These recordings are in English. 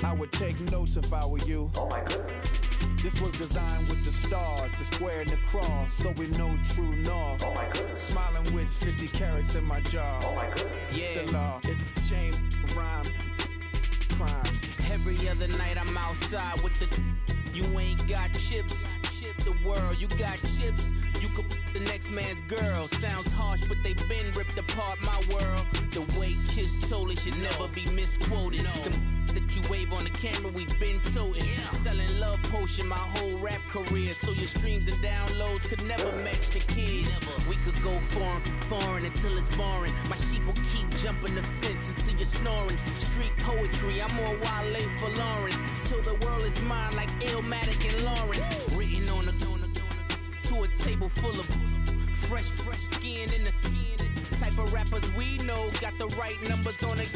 I would take notes if I were you. Oh my goodness. This was designed with the stars, the square and the cross, so we know true north. Oh my goodness. Smiling with 50 carats in my jaw. Oh my goodness. Yeah. The law, it's a shame, rhyme, crime. Every other night I'm outside with the. You ain't got chips. The world, you got chips. You could the next man's girl. Sounds harsh, but they been ripped apart my world. The way Kiss told it should never be misquoted. The that you wave on the camera, we been toting. Selling love potion my whole rap career. So your streams and downloads could never match the kids. We could go foreign until it's boring. My sheep will keep jumping the fence until you're snoring. Street poetry, I'm more Wale for Lauren. Till the world is mine like Illmatic and Lauren. Written on a to a table full of fresh skin in the type of rappers we know. Got the right numbers on it.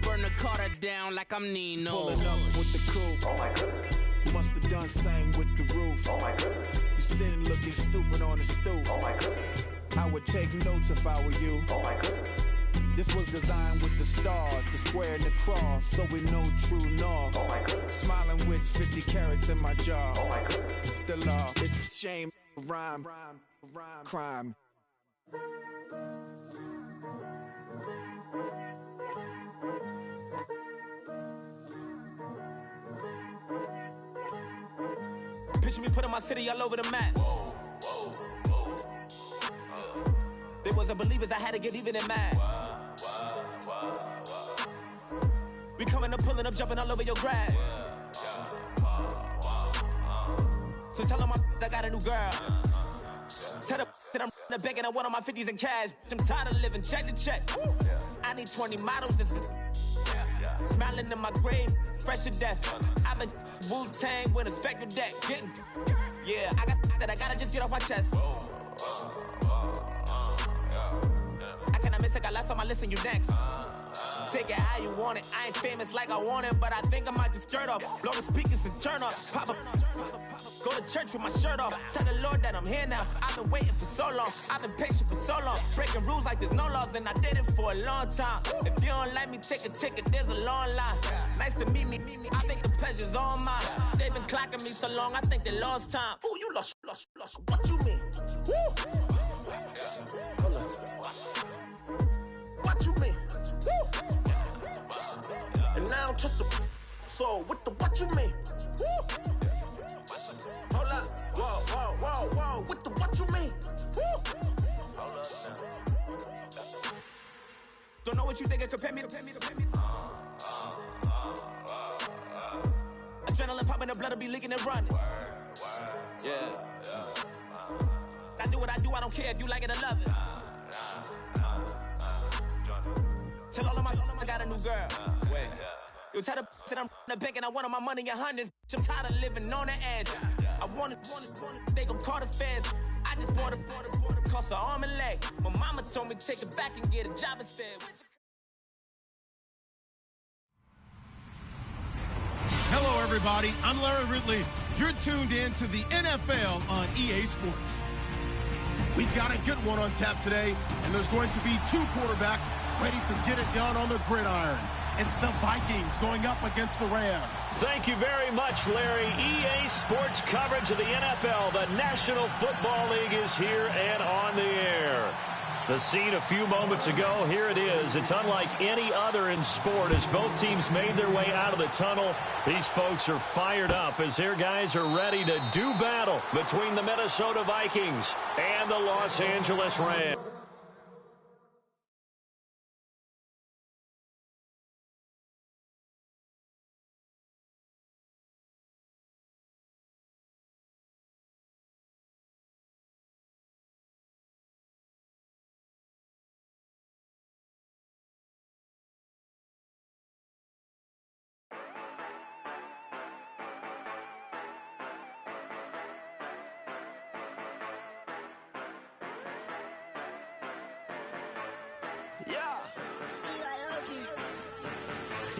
Burn the Carter down like I'm Nino. Pulling up with the coupe. Oh my goodness. Must have done same with the roof. Oh my goodness. You sitting looking stupid on the stoop. Oh my goodness. I would take notes if I were you. Oh my goodness. This was designed with the stars, the square and the cross, so we know true north. Oh my goodness. Smiling with 50 carats in my jaw. Oh my goodness. The law, it's a shame, rhyme, crime. Picture me putting my city all over the map. They wasn't believers, I had to get even and mad. We coming up, pulling up, jumping all over your grass. So tell them I got a new girl. Tell them that I'm the bank and I want all my 50s in cash. I'm tired of living check to check. I need 20 models, this is smiling in my grave, fresh to death. I've been Wu-Tang with a spectral deck. Yeah, I gotta just get off my chest. I cannot miss it, got last on my list and you next. Take it how you want it. I ain't famous like I want it, but I think I might just skirt off. Blow the speakers and turn up. Pop up. Go to church with my shirt off. Tell the Lord that I'm here now. I've been waiting for so long. I've been patient for so long. Breaking rules like there's no laws, and I did it for a long time. If you don't like me, take a ticket. There's a long line. Nice to meet me. I think the pleasure's all mine. They've been clocking me so long, I think they lost time. Ooh, you lost. What you mean? Woo! What you mean? Woo! And now I'm just a so what you mean? Woo! Hold up, whoa, what you mean? Woo! Hold up now. Don't know what you think, compare me to. Adrenaline popping, the blood will be leaking and running. Yeah. I do what I do, I don't care if you like it or love it. Tell all of my I got a new girl. Wait. You tell the that I'm the bank and I want all my money in hundreds. I'm tired of living on the edge. I want it, they gon' call the feds. I just bought a cost an arm and leg. My mama told me take it back and get a job instead. Hello, everybody. I'm Larry Ridley. You're tuned in to the NFL on EA Sports. We've got a good one on tap today, and there's going to be two quarterbacks ready to get it done on the gridiron. It's the Vikings going up against the Rams. Thank you very much, Larry. EA Sports coverage of the NFL. The National Football League is here and on the air. The scene a few moments ago, here it is. It's unlike any other in sport as both teams made their way out of the tunnel. These folks are fired up as their guys are ready to do battle between the Minnesota Vikings and the Los Angeles Rams.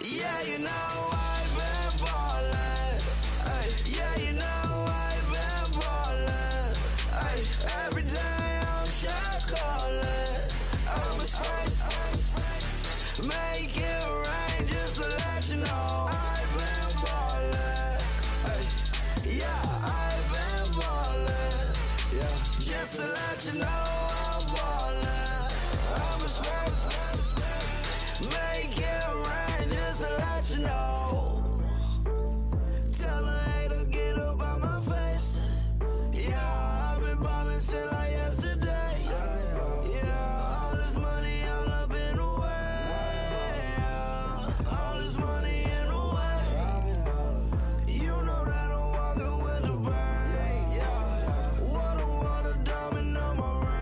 Yeah, you know I've been ballin'. Ay, yeah, you know I've been ballin'. Ay, every day I'm shot callin'. I'm a spray, make it rain just to let you know I've been let you know I'm ballin'. I'm a straight. Make it rain just to let you know. Tell a hater get up out my face. Yeah, I've been ballin' since like yesterday. Yeah, all this money all up in the way. All this money in the way. You know that I'm walking with the bang. Yeah, water, diamond on my ring.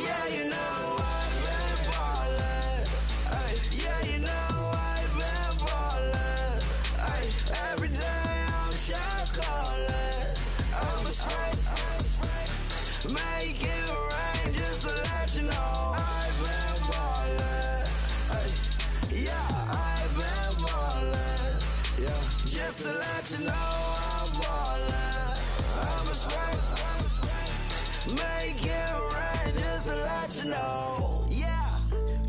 Yeah, you know I've been ballin'. Ay, yeah, you know I've been ballin'. Ay, every day I'm shot callin'. I'm a spray. Make it rain just to let you know I've been ballin'. Ay, yeah, I've been ballin'. Yeah, just to let you know I'm ballin'. I'm a spray. Make it rain just to let you know. Yeah,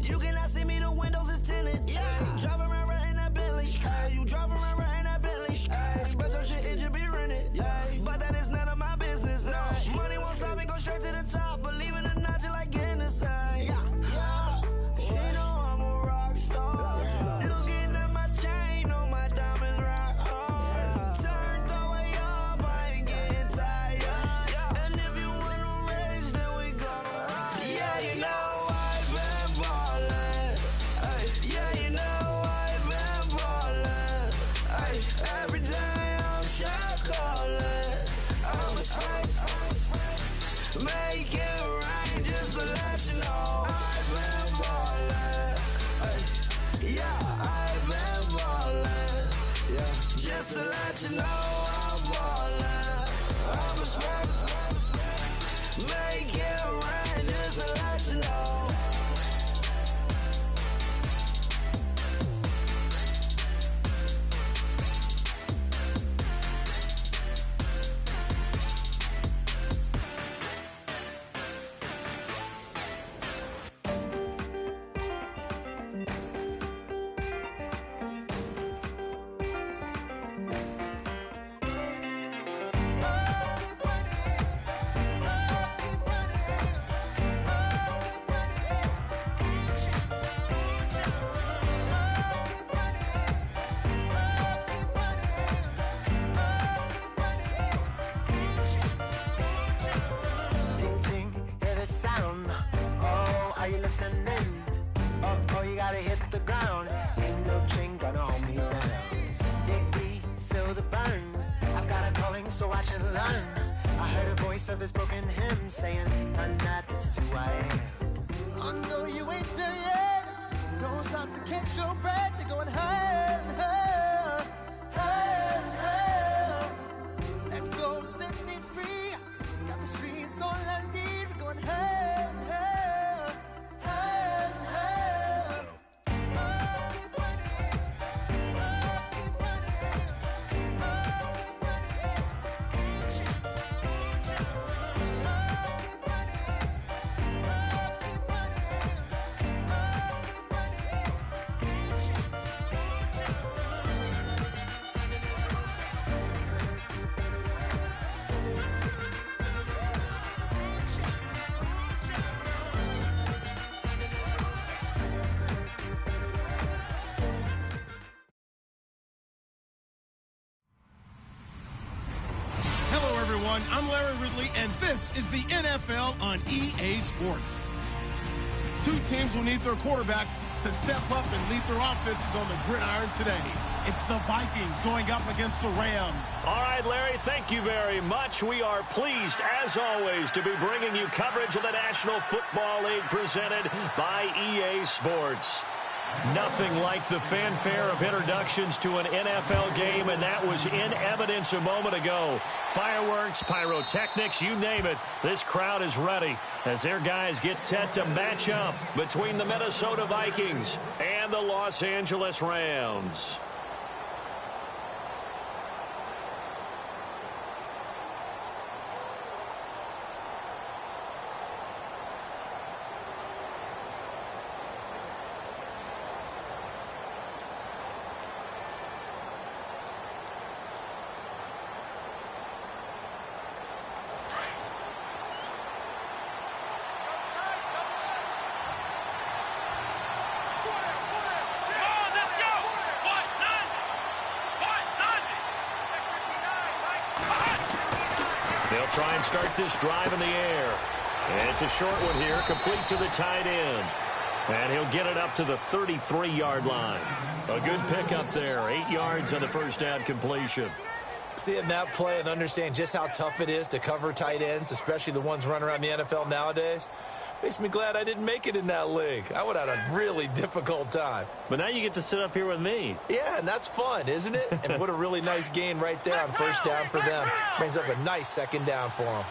you cannot see me, the windows is tinted. Yeah, drive around right in that Bentley. Ay, you drive around right in that Bentley. Ay, but your shit, it just be rented. Yeah, but that is none of my business. Ay, money won't stop me, go straight to the top. Believe it or not, you like getting the same. Yeah, she know I'm a rock star. Looking at my chain, on my diamonds rock hard. Turned the way up, I ain't getting tired. And if you wanna race, then we gonna ride. Yeah, you know I've been ballin'. Ay, yeah, you know I've been ballin'. Ay, every day I'm shot callin'. I'm a spray. Make it rain just to let you know I've been ballin'. Ay, yeah, I've been ballin'. Yeah, just to let you know I'm ballin'. I'm a spray. Make it rain just to let you know. Ting ting, hear the sound. Oh, are you listening? Oh, you gotta hit the ground. Ain't no chain gonna hold me down. Dig deep, feel the burn. I've got a calling, so watch and learn. I heard a voice of this broken hymn saying, "I'm not, this is who I am." I know you ain't there yet. Don't stop to catch your breath. You're going higher and higher, higher and higher. Let go, set me free. Got the streets, all I need. We're going higher and higher, higher and higher. Keep running, keep running, keep running. Reach out, reach out. Keep running, keep running, keep running. Reach out, reach out. Hello, everyone. I'm Larry Ridley, and this is the NFL on EA Sports. Two teams will need their quarterbacks to step up and lead their offenses on the gridiron today. It's the Vikings going up against the Rams. All right, Larry, thank you very much. We are pleased, as always, to be bringing you coverage of the National Football League presented by EA Sports. Nothing like the fanfare of introductions to an NFL game, and that was in evidence a moment ago. Fireworks, pyrotechnics, you name it. This crowd is ready as their guys get set to match up between the Minnesota Vikings and the Los Angeles Rams. They'll try and start this drive in the air. And it's a short one here, complete to the tight end. And he'll get it up to the 33-yard line. A good pickup there, 8 yards on the first down completion. Seeing that play and understand just how tough it is to cover tight ends, especially the ones running around the NFL nowadays, makes me glad I didn't make it in that league. I would have had a really difficult time. But now you get to sit up here with me. Yeah, and that's fun, isn't it? And what a really nice gain right there on first down for them. Brings up a nice second down for them.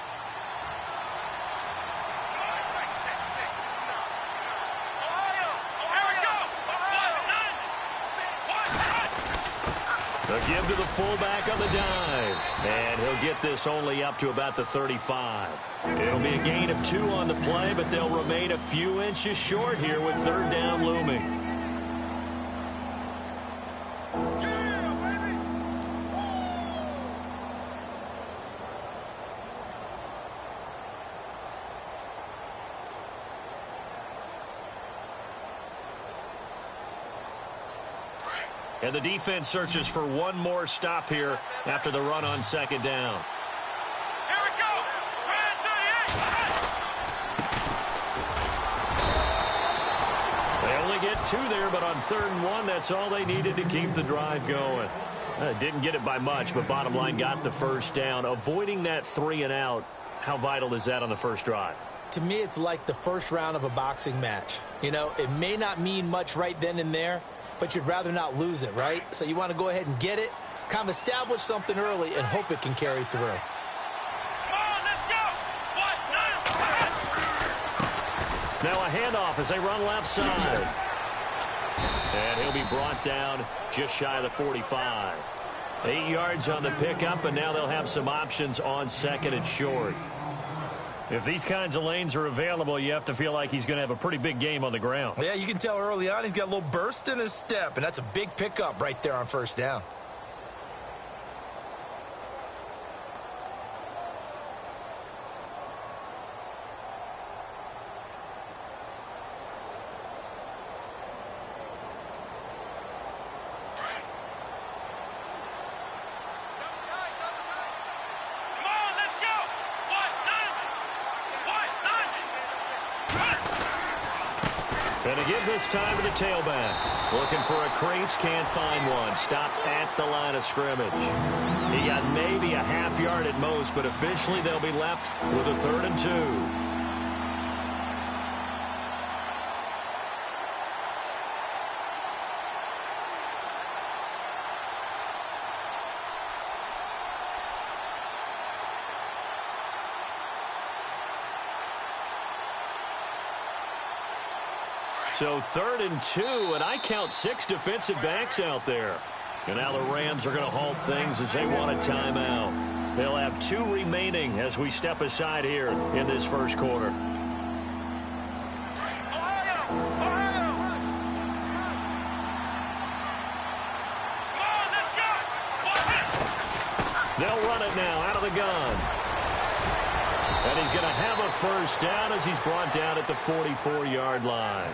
They'll give to the fullback on the dive. And he'll get this only up to about the 35. It'll be a gain of 2 on the play, but they'll remain a few inches short here with third down looming. And the defense searches for one more stop here after the run on second down. Here we go. They only get 2 there, but on 3rd and 1, that's all they needed to keep the drive going. Didn't get it by much, but bottom line got the first down. Avoiding that 3 and out, how vital is that on the first drive? To me, it's like the first round of a boxing match. You know, it may not mean much right then and there, but you'd rather not lose it, right? So you want to go ahead and get it, kind of establish something early, and hope it can carry through. Come on, let's go. Now a handoff as they run left side. And he'll be brought down just shy of the 45. 8 yards on the pickup, and now they'll have some options on second and short. If these kinds of lanes are available, you have to feel like he's going to have a pretty big game on the ground. Yeah, you can tell early on he's got a little burst in his step, and that's a big pickup right there on first down. And to give this time to the tailback. Looking for a crease, can't find one. Stopped at the line of scrimmage. He got maybe a half yard at most, but officially they'll be left with a 3rd and 2. So 3rd and 2, and I count 6 defensive backs out there. And now the Rams are going to halt things as they want a timeout. They'll have 2 remaining as we step aside here in this first quarter. They'll run it now out of the gun. And he's going to have a first down as he's brought down at the 44-yard line.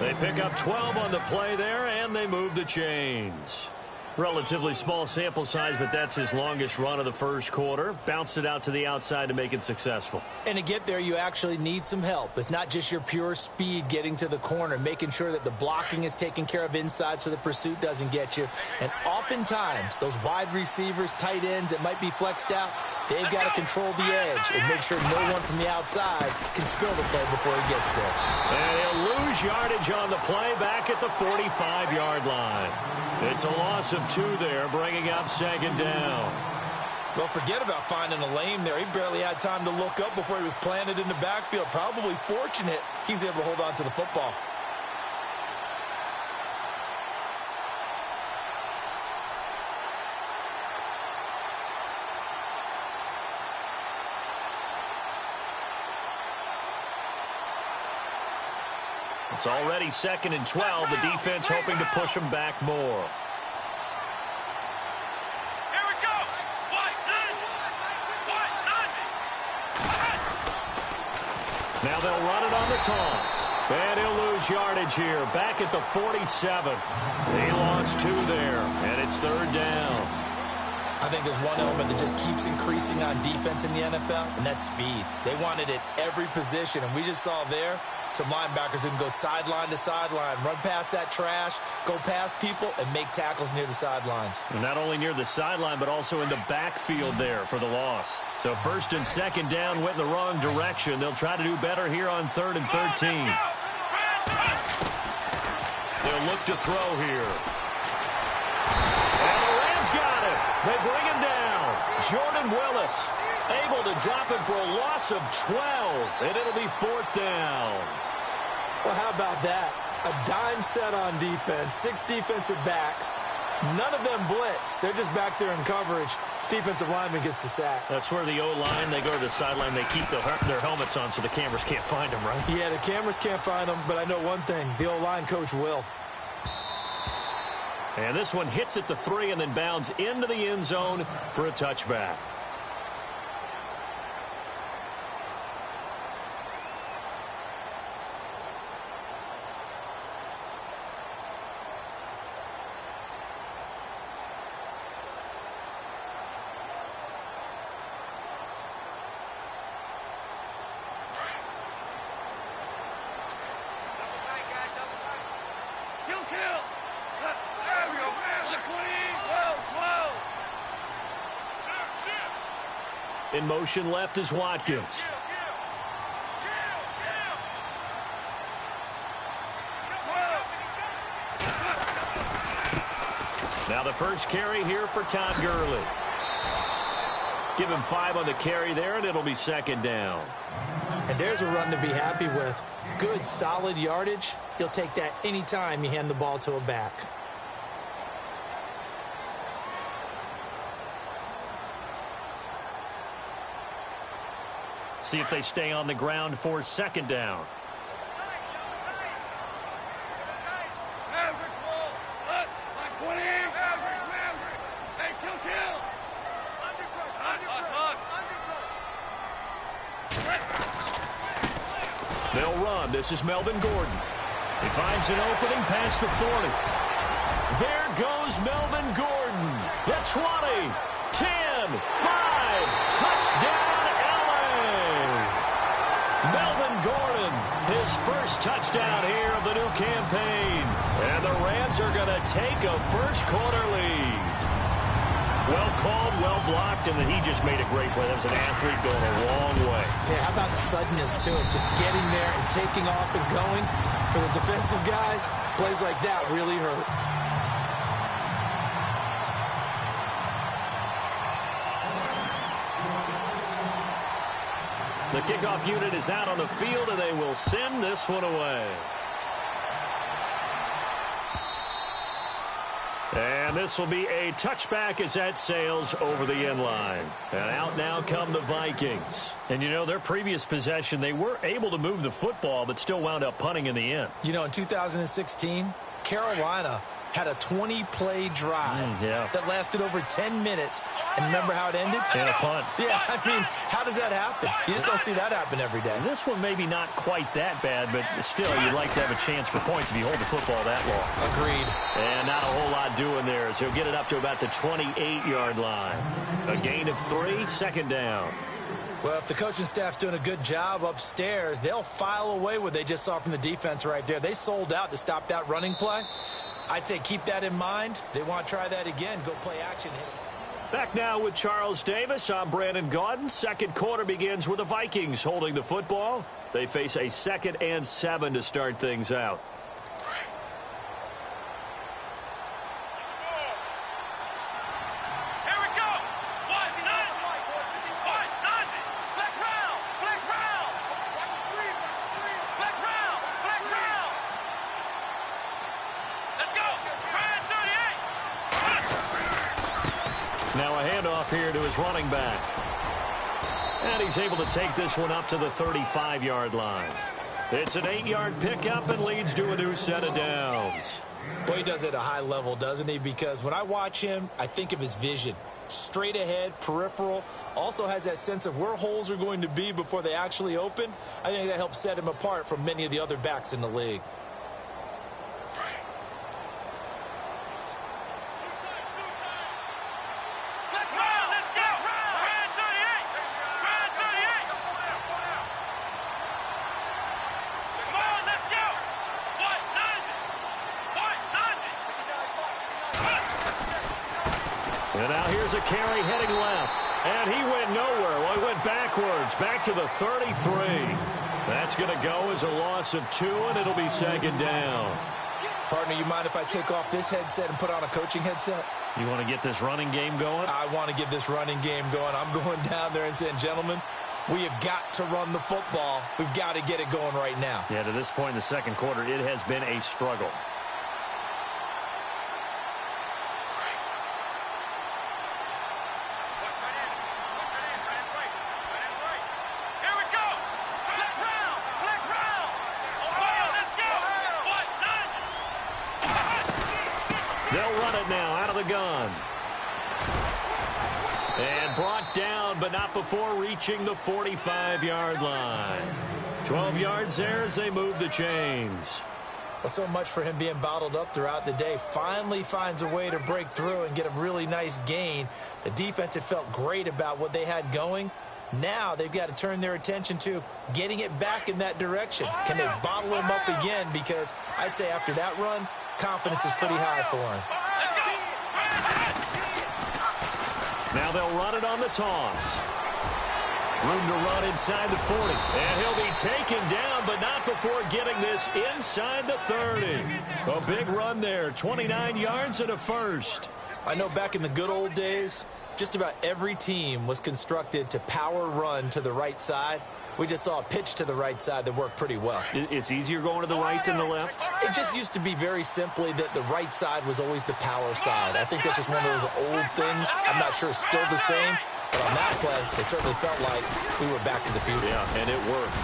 They pick up 12 on the play there, and they move the chains. Relatively small sample size, but that's his longest run of the first quarter. Bounced it out to the outside to make it successful. And to get there, you actually need some help. It's not just your pure speed getting to the corner, making sure that the blocking is taken care of inside so the pursuit doesn't get you. And oftentimes, those wide receivers, tight ends that might be flexed out, they've got to control the edge and make sure no one from the outside can spill the play before he gets there. And he'll lose yardage on the play back at the 45-yard line. It's a loss of 2 there, bringing up second down. Well, forget about finding a lane there. He barely had time to look up before he was planted in the backfield. Probably fortunate he was able to hold on to the football. It's already 2nd and 12. The defense hoping to push them back more. Here we go. Now they'll run it on the toss. And he'll lose yardage here. Back at the 47. He lost 2 there. And it's 3rd down. I think there's one element that just keeps increasing on defense in the NFL, and that's speed. They want it at every position, and we just saw there some linebackers who can go sideline to sideline, run past that trash, go past people, and make tackles near the sidelines. And not only near the sideline, but also in the backfield there for the loss. So first and second down went in the wrong direction. They'll try to do better here on 3rd and 13. They'll look to throw here. And the Rams got it. They bring him down. Jordan Willis able to drop him for a loss of 12, and it'll be 4th down. Well, how about that? A dime set on defense, 6 defensive backs. None of them blitz. They're just back there in coverage. Defensive lineman gets the sack. That's where the O-line, they go to the sideline, they keep their helmets on so the cameras can't find them, right? Yeah, the cameras can't find them, but I know one thing. The O-line coach will. And this one hits at the 3 and then bounds into the end zone for a touchback. In motion left is Watkins. Now the first carry here for Todd Gurley. Give him 5 on the carry there, and it'll be 2nd down. And there's a run to be happy with. Good, solid yardage. He'll take that anytime you hand the ball to a back. See if they stay on the ground for 2nd down. They'll run. This is Melvin Gordon. He finds an opening past the 40. There goes Melvin Gordon. The 20, 10, 5, touchdown. Melvin Gordon, his first touchdown here of the new campaign. And the Rams are going to take a first-quarter lead. Well called, well blocked, and then he just made a great play. That was an athlete going a long way. Yeah, how about the suddenness to it? Just getting there and taking off and going. For the defensive guys, plays like that really hurt. The kickoff unit is out on the field, and they will send this one away. And this will be a touchback as that sails over the end line. And out now come the Vikings. And, you know, their previous possession, they were able to move the football, but still wound up punting in the end. You know, in 2016, Carolina had a 20-play drive that lasted over 10 minutes. And remember how it ended? And a punt. Yeah, I mean, how does that happen? You just don't see that happen every day. This one maybe not quite that bad, but still, you'd like to have a chance for points if you hold the football that long. Agreed. And not a whole lot doing there, so he'll get it up to about the 28-yard line. A gain of 3, 2nd down. Well, if the coaching staff's doing a good job upstairs, they'll file away what they just saw from the defense right there. They sold out to stop that running play. I'd say keep that in mind. They want to try that again. Go play action. Back now with Charles Davis. I'm Brandon Gaudin. Second quarter begins with the Vikings holding the football. They face a 2nd and 7 to start things out. Here we go. Black round. Let's go. Now a handoff here to his running back. And he's able to take this one up to the 35-yard line. It's an 8-yard pickup and leads to a new set of downs. Boy, he does it at a high level, doesn't he? Because when I watch him, I think of his vision. Straight ahead, peripheral. Also has that sense of where holes are going to be before they actually open. I think that helps set him apart from many of the other backs in the league. Black And now here's a carry heading left. And he went nowhere. Well, he went backwards, back to the 33. That's going to go as a loss of 2, and it'll be second down. Partner, you mind if I take off this headset and put on a coaching headset? You want to get this running game going? I want to get this running game going. I'm going down there and saying, gentlemen, we have got to run the football. We've got to get it going right now. Yeah, to this point in the second quarter, it has been a struggle. They'll run it now out of the gun. And brought down, but not before reaching the 45-yard line. 12 yards there as they move the chains. Well, so much for him being bottled up throughout the day. Finally finds a way to break through and get a really nice gain. The defense had felt great about what they had going. Now they've got to turn their attention to getting it back in that direction. Can they bottle him up again? Because I'd say after that run, confidence is pretty high for him. Now they'll run it on the toss. Room to run inside the 40. And he'll be taken down, but not before getting this inside the 30. A big run there, 29 yards and a first. I know back in the good old days, just about every team was constructed to power run to the right side. We just saw a pitch to the right side that worked pretty well. It's easier going to the right than the left? It just used to be very simply that the right side was always the power side. I think that's just one of those old things. I'm not sure it's still the same, but on that play, it certainly felt like we were back to the future. Yeah, and it worked.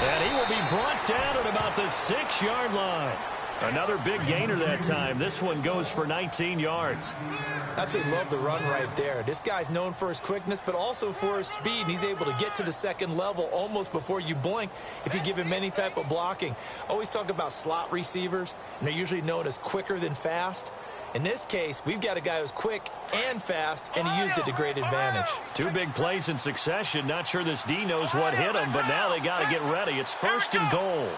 And he will be brought down at about the 6-yard line. Another big gainer that time. This one goes for 19 yards. Absolutely love the run right there. This guy's known for his quickness, but also for his speed. And he's able to get to the second level almost before you blink if you give him any type of blocking. Always talk about slot receivers, and they're usually known as quicker than fast. In this case, we've got a guy who's quick and fast, and he used it to great advantage. 2 big plays in succession. Not sure this D knows what hit him, but now they got to get ready. It's first and goal.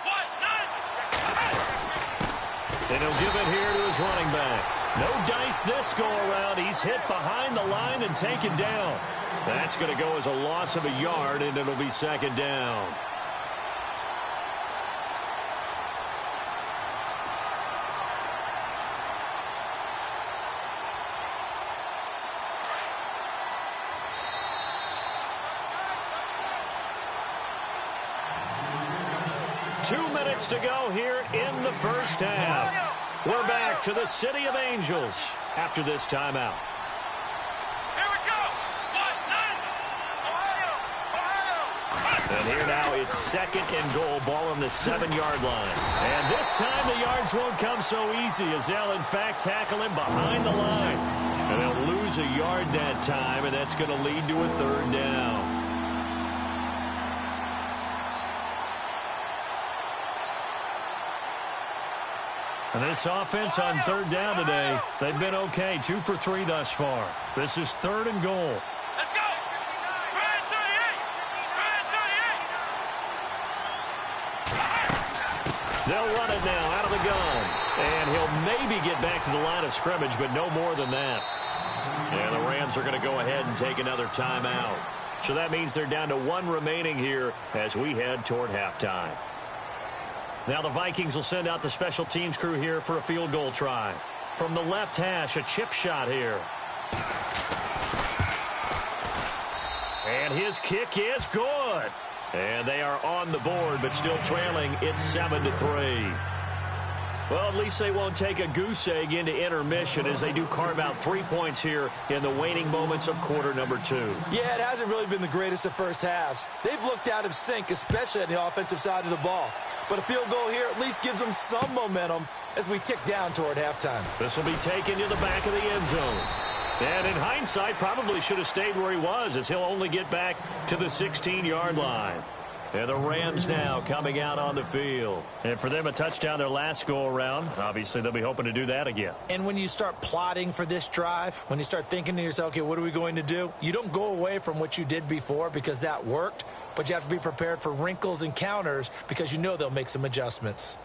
And he'll give it here to his running back. No dice this go-around. He's hit behind the line and taken down. That's going to go as a loss of a yard, and it'll be second down. To go here in the first half. We're back to the City of Angels after this timeout. Here we go. And here now it's second and goal, ball on the 7-yard line. And this time the yards won't come so easy as they'll in fact tackle him behind the line. And they'll lose a yard that time, and that's going to lead to a third down. And this offense on third down today, they've been okay. 2 for 3 thus far. This is third and goal. Let's go. Ryan 38. They'll run it now out of the gun. And he'll maybe get back to the line of scrimmage, but no more than that. And the Rams are going to go ahead and take another timeout. So that means they're down to 1 remaining here as we head toward halftime. Now the Vikings will send out the special teams crew here for a field goal try. From the left hash, a chip shot here. And his kick is good. And they are on the board, but still trailing. It's 7-3. Well, at least they won't take a goose egg into intermission as they do carve out 3 points here in the waning moments of quarter number 2. Yeah, it hasn't really been the greatest of first halves. They've looked out of sync, especially on the offensive side of the ball. But a field goal here at least gives them some momentum as we tick down toward halftime. This will be taken to the back of the end zone. And in hindsight, probably should have stayed where he was as he'll only get back to the 16-yard line. And the Rams now coming out on the field. And for them, a touchdown their last go-around. Obviously, they'll be hoping to do that again. And when you start plotting for this drive, when you start thinking to yourself, okay, what are we going to do? You don't go away from what you did before because that worked, but you have to be prepared for wrinkles and counters because you know they'll make some adjustments.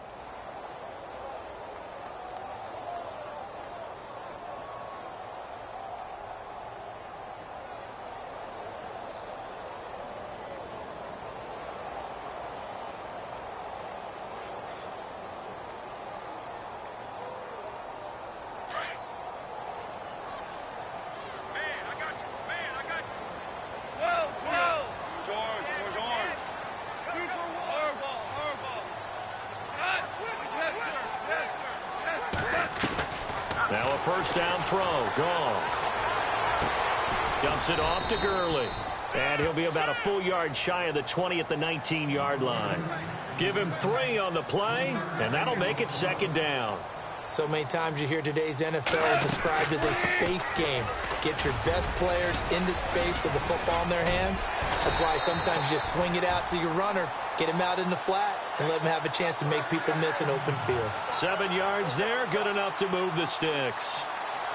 first down throw. Goff dumps it off to Gurley. And he'll be about a full yard shy of the 20 at the 19-yard line. Give him 3 on the play, and that'll make it second down. So many times you hear today's NFL described as a space game. Get your best players into space with the football in their hands. That's why sometimes you just swing it out to your runner, get him out in the flat, and let him have a chance to make people miss an open field. 7 yards there, good enough to move the sticks.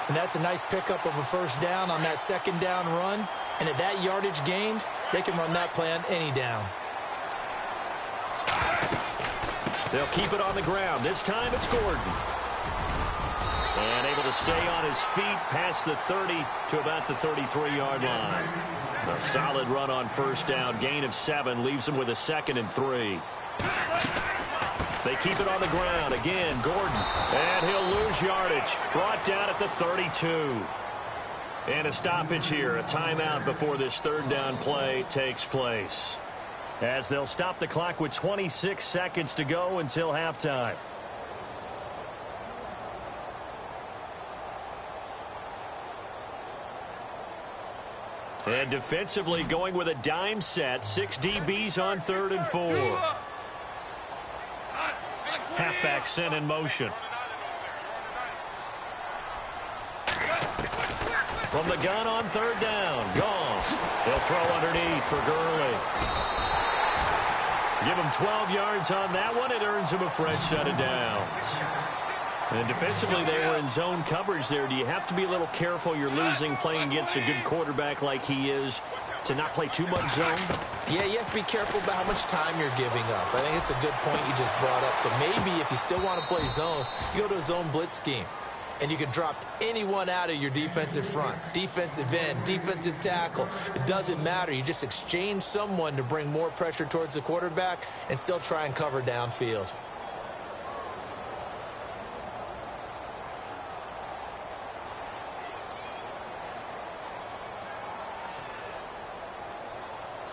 And that's a nice pickup of a first down on that second down run. And at that yardage gained, they can run that play on any down. They'll keep it on the ground. This time it's Gordon. And able to stay on his feet past the 30 to about the 33-yard line. A solid run on first down. Gain of 7 leaves him with a 2nd and 3. They keep it on the ground. Again, Gordon. And he'll lose yardage. Brought down at the 32. And a stoppage here, a timeout before this third down play takes place. As they'll stop the clock with 26 seconds to go until halftime. And defensively going with a dime set, 6 DBs on 3rd and 4. Halfback sent in motion. From the gun on 3rd down, Goff. He'll throw underneath for Gurley. Give him 12 yards on that one. It earns him a fresh set of downs. And defensively, they were in zone coverage there. Do you have to be a little careful? You're losing playing against a good quarterback like he is to not play too much zone? Yeah, you have to be careful about how much time you're giving up. I think it's a good point you just brought up. So maybe if you still want to play zone, you go to a zone blitz scheme. And you can drop anyone out of your defensive front, defensive end, defensive tackle. It doesn't matter. You just exchange someone to bring more pressure towards the quarterback and still try and cover downfield.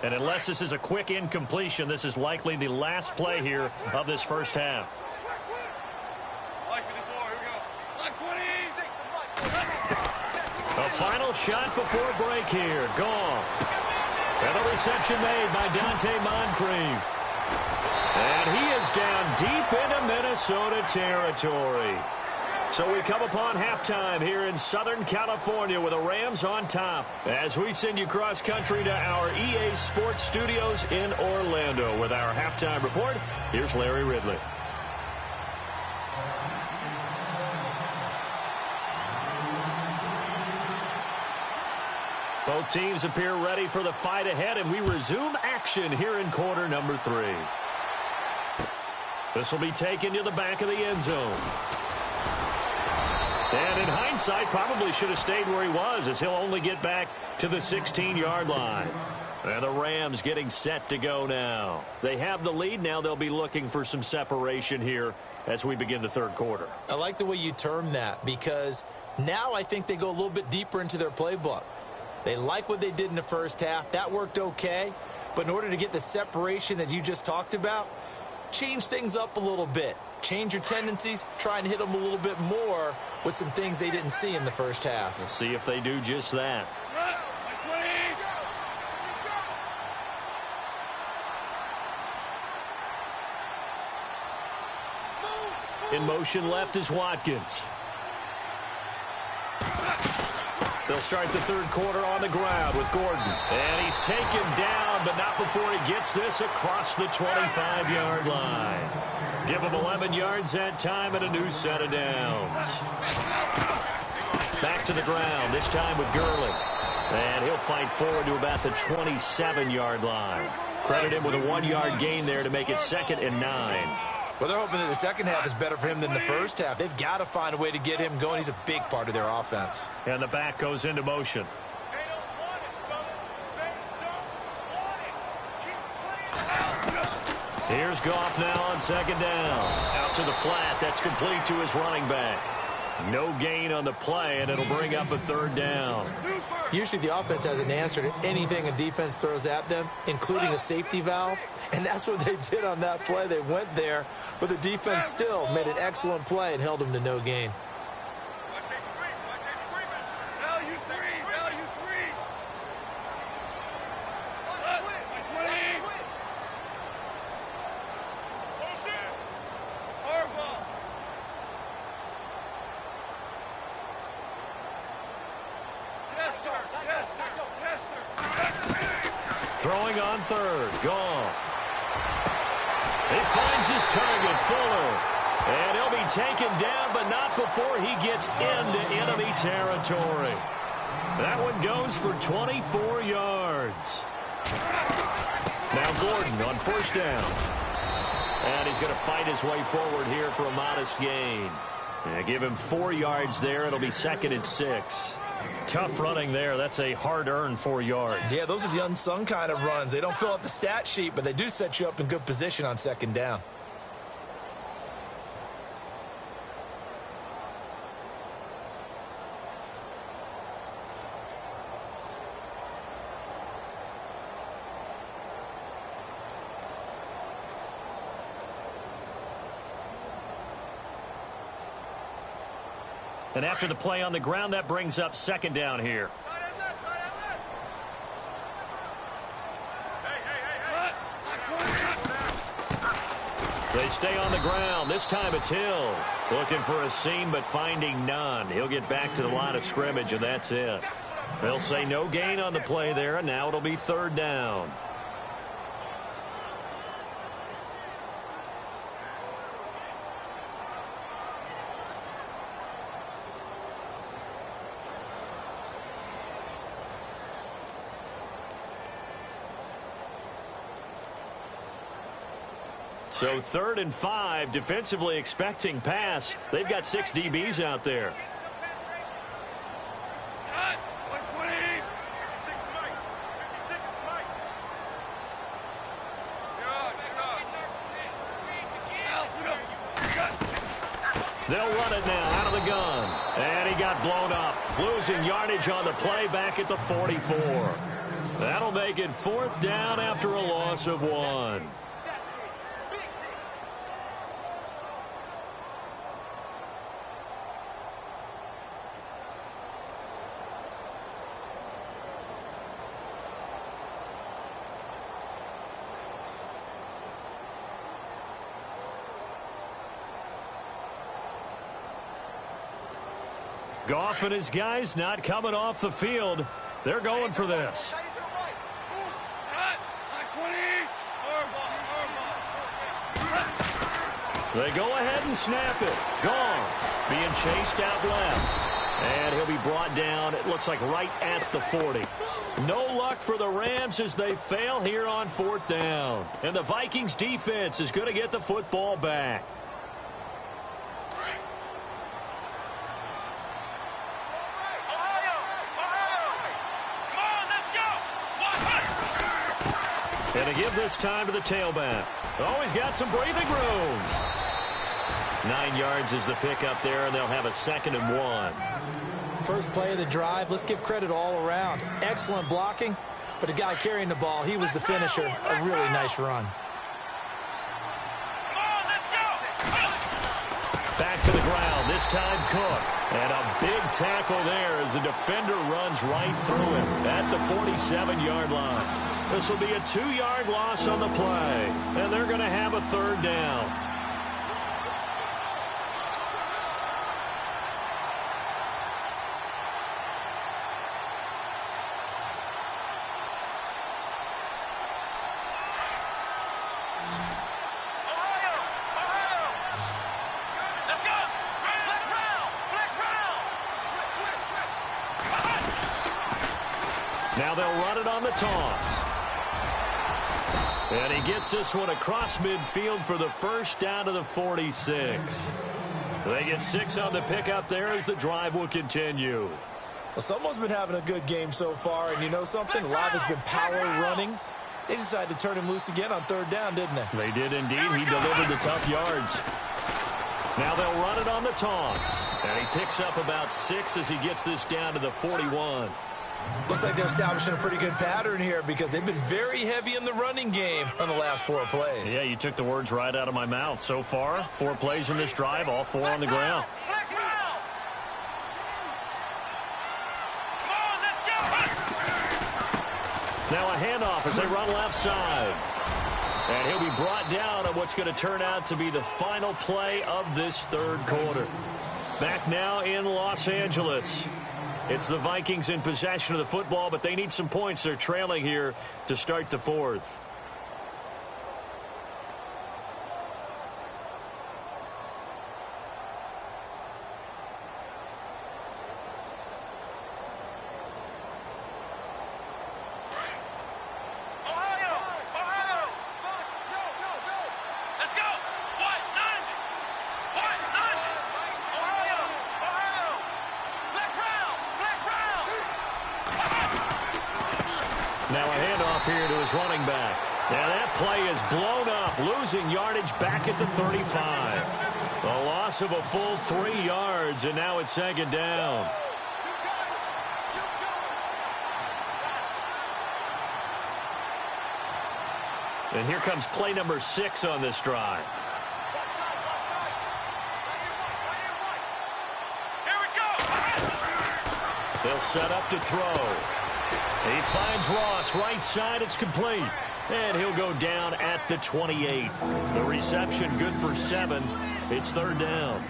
And unless this is a quick incompletion, this is likely the last play here of this first half. A final shot before break here. Goff. And the reception made by Dante Moncrief. And he is down deep into Minnesota territory. So we come upon halftime here in Southern California with the Rams on top as we send you cross country to our EA Sports Studios in Orlando with our halftime report. Here's Larry Ridley. Both teams appear ready for the fight ahead, and we resume action here in quarter number 3. This will be taken to the back of the end zone. And in hindsight, probably should have stayed where he was, as he'll only get back to the 16-yard line. And the Rams getting set to go now. They have the lead. Now they'll be looking for some separation here as we begin the third quarter. I like the way you term that, because now I think they go a little bit deeper into their playbook. They like what they did in the first half. That worked okay. But in order to get the separation that you just talked about, change things up a little bit. Change your tendencies. Try and hit them a little bit more with some things they didn't see in the first half. We'll see if they do just that. In motion left is Watkins. They'll start the third quarter on the ground with Gordon. And he's taken down, but not before he gets this across the 25-yard line. Give him 11 yards that time and a new set of downs. Back to the ground, this time with Gurley. And he'll fight forward to about the 27-yard line. Credit him with a 1-yard gain there to make it 2nd and 9. Well, they're hoping that the second half is better for him than the first half. They've got to find a way to get him going. He's a big part of their offense. And the back goes into motion. Here's Goff now on second down. Out to the flat. That's complete to his running back. No gain on the play, and it'll bring up a third down. Usually the offense has an answer to anything a defense throws at them, including a safety valve. And that's what they did on that play. They went there, but the defense still made an excellent play and held them to no gain. throwing on third. Goff. He finds his target, Fuller. And he'll be taken down, but not before he gets into enemy territory. That one goes for 24 yards. Now Gordon on first down. And he's going to fight his way forward here for a modest gain. Give him 4 yards there. It'll be 2nd and 6. Tough running there. That's a hard-earned 4 yards. Yeah, those are the unsung kind of runs. They don't fill up the stat sheet, but they do set you up in good position on 2nd down. And after the play on the ground, that brings up 2nd down here. They stay on the ground. This time it's Hill. Looking for a seam, but finding none. He'll get back to the line of scrimmage, and that's it. They'll say no gain on the play there, and now it'll be 3rd down. So 3rd and 5, defensively expecting pass. They've got 6 DBs out there. They'll run it now out of the gun. And he got blown up. Losing yardage on the play back at the 44. That'll make it 4th down after a loss of 1. Goff and his guys not coming off the field. They're going for this. They go ahead and snap it. Goff being chased out left. And he'll be brought down, it looks like right at the 40. No luck for the Rams as they fail here on 4th down. And the Vikings defense is going to get the football back. And to give this time to the tailback. Oh, he's got some breathing room. 9 yards is the pickup there, and they'll have a 2nd and 1. First play of the drive, let's give credit all around. Excellent blocking, but the guy carrying the ball, he was the finisher. A really nice run. Back to the ground, this time Cook. And a big tackle there as the defender runs right through him at the 47-yard line. This will be a 2-yard loss on the play, and they're going to have a 3rd down. Now they'll run it on the toss. And he gets this one across midfield for the first down to the 46. They get 6 on the pickup there as the drive will continue. Well, someone's been having a good game so far, and you know something? A lot has been power running. They decided to turn him loose again on 3rd down, didn't they? They did indeed. He delivered the tough yards. Now they'll run it on the toss. And he picks up about 6 as he gets this down to the 41. Looks like they're establishing a pretty good pattern here because they've been very heavy in the running game on the last 4 plays. Yeah, you took the words right out of my mouth. So far, 4 plays in this drive, all 4 on the ground. Now a handoff as they run left side. And he'll be brought down on what's going to turn out to be the final play of this 3rd quarter. Back now in Los Angeles. It's the Vikings in possession of the football, but they need some points. They're trailing here to start the fourth. Now a handoff here to his running back. Now that play is blown up, losing yardage back at the 35. A loss of a full 3 yards, and now it's second down. And here comes play number 6 on this drive. Here we go. They'll set up to throw. He finds Ross right side. It's complete. And he'll go down at the 28. The reception good for 7. It's third down.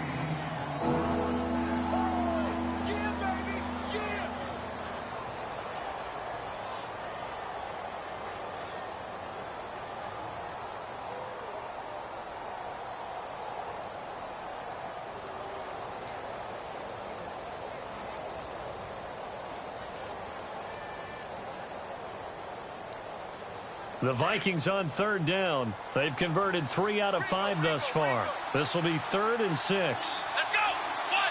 The Vikings on third down. They've converted 3 out of 5 thus far. This will be 3rd and 6. Let's go. 1,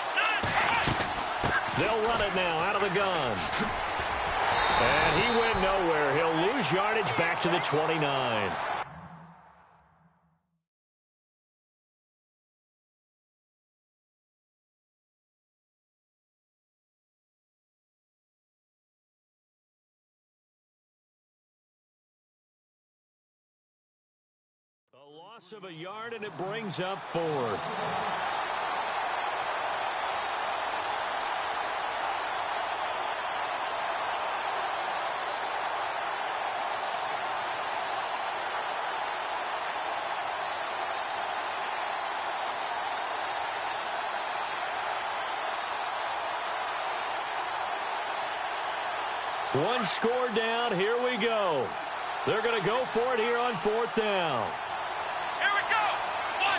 9. They'll run it now out of the gun. And he went nowhere. He'll lose yardage back to the 29. A loss of a yard, and it brings up 4th. One score down. Here we go. They're going to go for it here on 4th down. Here we go. 1,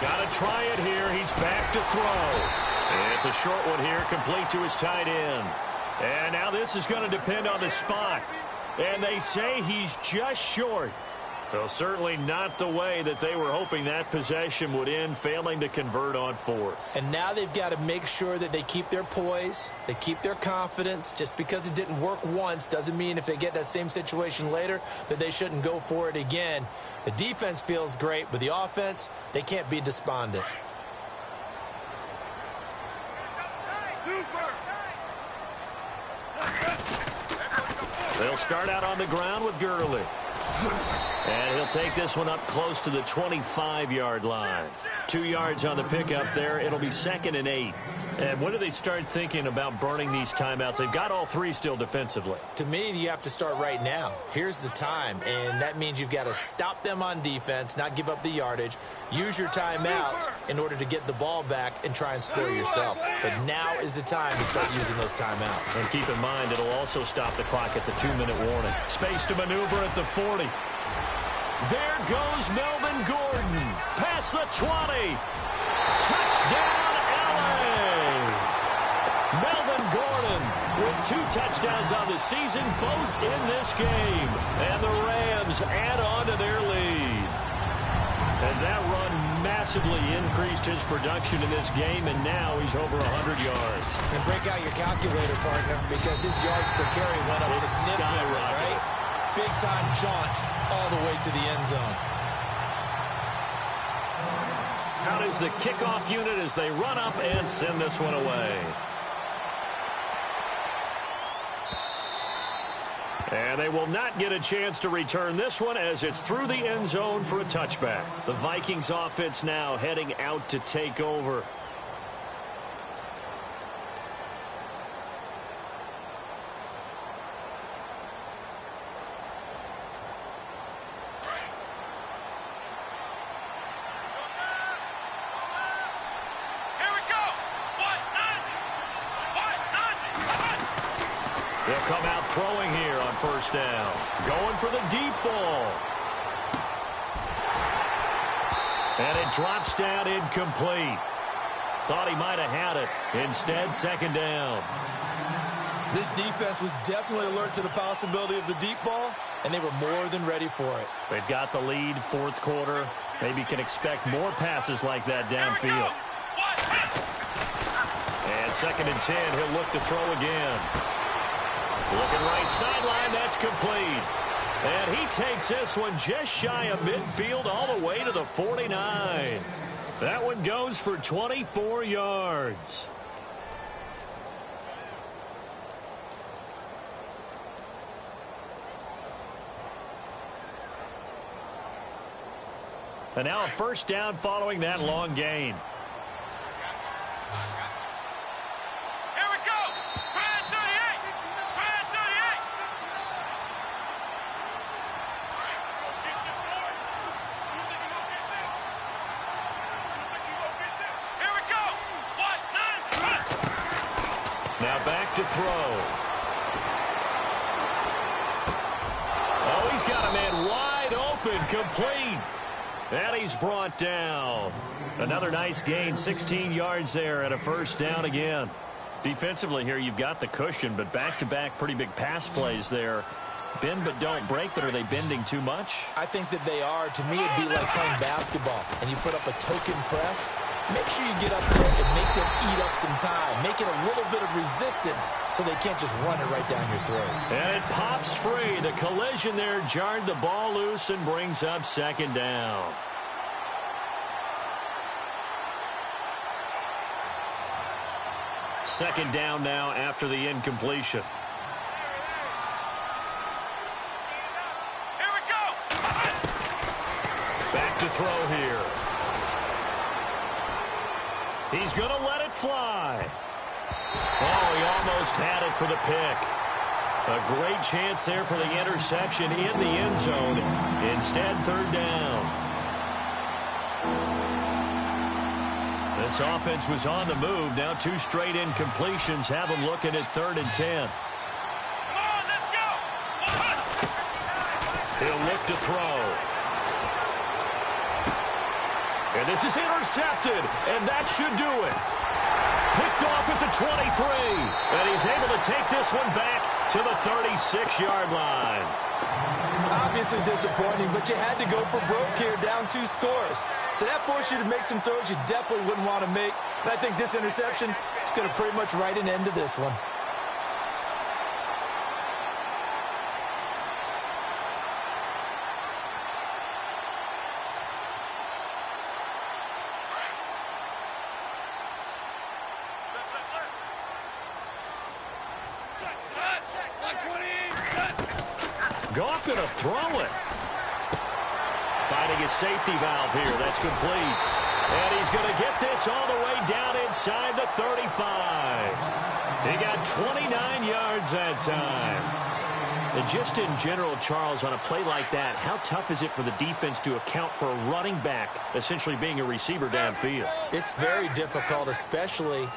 9. Got to try it here. He's back to throw. And it's a short one here, complete to his tight end. And now this is going to depend on the spot. And they say he's just short. So certainly not the way that they were hoping that possession would end, failing to convert on 4th. And now they've got to make sure that they keep their poise, they keep their confidence. Just because it didn't work once doesn't mean if they get that same situation later that they shouldn't go for it again. The defense feels great, but the offense, they can't be despondent. They'll start out on the ground with Gurley. And he'll take this one up close to the 25-yard line. 2 yards on the pickup there. It'll be 2nd and 8. And when do they start thinking about burning these timeouts? They've got all 3 still defensively. To me, you have to start right now. Here's the time, and that means you've got to stop them on defense, not give up the yardage, use your timeouts in order to get the ball back and try and score yourself. But now is the time to start using those timeouts. And keep in mind, it'll also stop the clock at the 2-minute warning. Space to maneuver at the 40. There goes Melvin Gordon. Past the 20. Touchdown, LA. Melvin Gordon with 2 touchdowns on the season, both in this game. And the Rams add on to their lead. And that run massively increased his production in this game, and now he's over 100 yards. And break out your calculator, partner, because his yards per carry went up significantly, right? Big-time jaunt all the way to the end zone. Out is the kickoff unit as they run up and send this one away. And they will not get a chance to return this one as it's through the end zone for a touchback. The Vikings offense now heading out to take over. Here we go. come out throwing here on first down. Going for the deep ball. And it drops down incomplete. Thought he might have had it. Instead, second down. This defense was definitely alert to the possibility of the deep ball, and they were more than ready for it. They've got the lead, fourth quarter. Maybe can expect more passes like that downfield. And second and 10, he'll look to throw again. Looking right sideline, that's complete. And he takes this one just shy of midfield all the way to the 49. That one goes for 24 yards. And now a first down following that long gain. Here we go. Brad 38. Brad 38. Here we go. 1, 9, run. Now back to throw. Oh, he's got a man wide open, complete. And he's brought down. Another nice gain, 16 yards there and a first down again. Defensively here, you've got the cushion, but back-to-back pretty big pass plays there. Bend but don't break, but are they bending too much? I think that they are. To me, it'd be like playing basketball, and you put up a token press. Make sure you get up there and make them eat up some time. Make it a little bit of resistance so they can't just run it right down your throat. And it pops free. The collision there jarred the ball loose and brings up second down. Second down now after the incompletion. Here we go. Back to throw here. He's going to let it fly. Oh, he almost had it for the pick. A great chance there for the interception in the end zone. Instead, third down. This offense was on the move. Now two straight incompletions have them looking at 3rd and 10. Come on, let's go. He'll look to throw. And this is intercepted, and that should do it. Picked off at the 23, and he's able to take this one back to the 36-yard line. Obviously disappointing, but you had to go for broke here, down 2 scores. So that forced you to make some throws you definitely wouldn't want to make. And I think this interception is going to pretty much write an end to this one. Goff going to throw it. Finding his safety valve here. That's complete. And he's going to get this all the way down inside the 35. He got 29 yards that time. And just in general, Charles, on a play like that, how tough is it for the defense to account for a running back essentially being a receiver downfield? It's very difficult, especially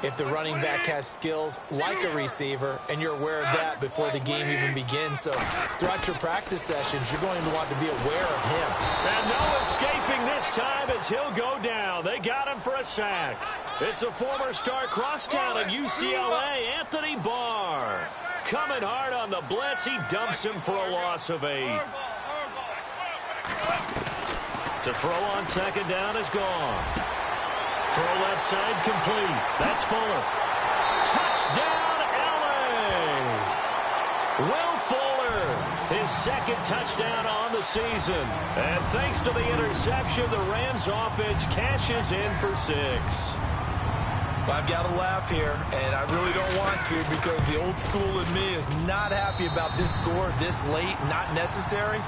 if the running back has skills like a receiver, and you're aware of that before the game even begins. So throughout your practice sessions, you're going to want to be aware of him. And no escaping this time as he'll go down. They got him for a sack. It's a former star crosstown at UCLA, Anthony Barr. Coming hard on the blitz, he dumps him for a loss of 8. To throw on second down is gone. Throw left side complete. That's Fuller. Touchdown, LA! Will Fuller, his second touchdown on the season. And thanks to the interception, the Rams offense cashes in for 6. I've got to laugh here, and I really don't want to because the old school in me is not happy about this score this late, not necessary.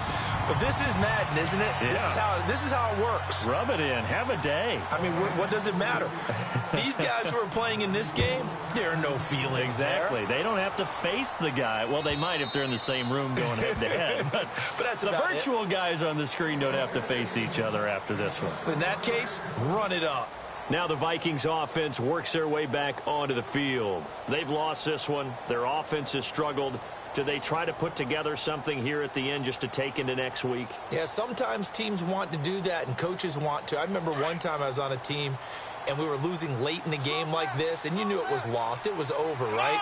But this is Madden, isn't it? Yeah. This is how it works. Rub it in. Have a day. I mean, what does it matter? These guys who are playing in this game, there are no feelings Exactly. there. They don't have to face the guy. Well, they might if they're in the same room going head-to-head. But that's the virtual guys on the screen don't have to face each other after this one. In that case, run it up. Now the Vikings offense works their way back onto the field. They've lost this one. Their offense has struggled. Do they try to put together something here at the end just to take into next week? Yeah, sometimes teams want to do that and coaches want to. I remember one time I was on a team and we were losing late in the game like this, and you knew it was lost. It was over, right?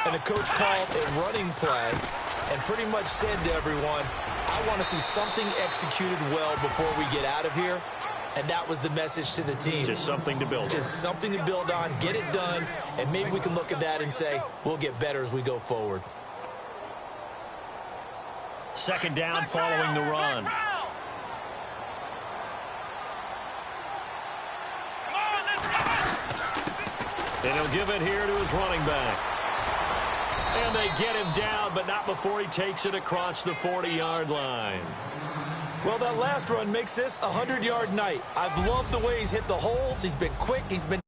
And the coach called a running play and pretty much said to everyone, I want to see something executed well before we get out of here. And that was the message to the team. Just something to build on. Just something to build on, get it done, and maybe we can look at that and say, we'll get better as we go forward. Second down following the run. And he'll give it here to his running back. And they get him down, but not before he takes it across the 40-yard line. Well, that last run makes this a 100-yard night. I've loved the way he's hit the holes. He's been quick. He's been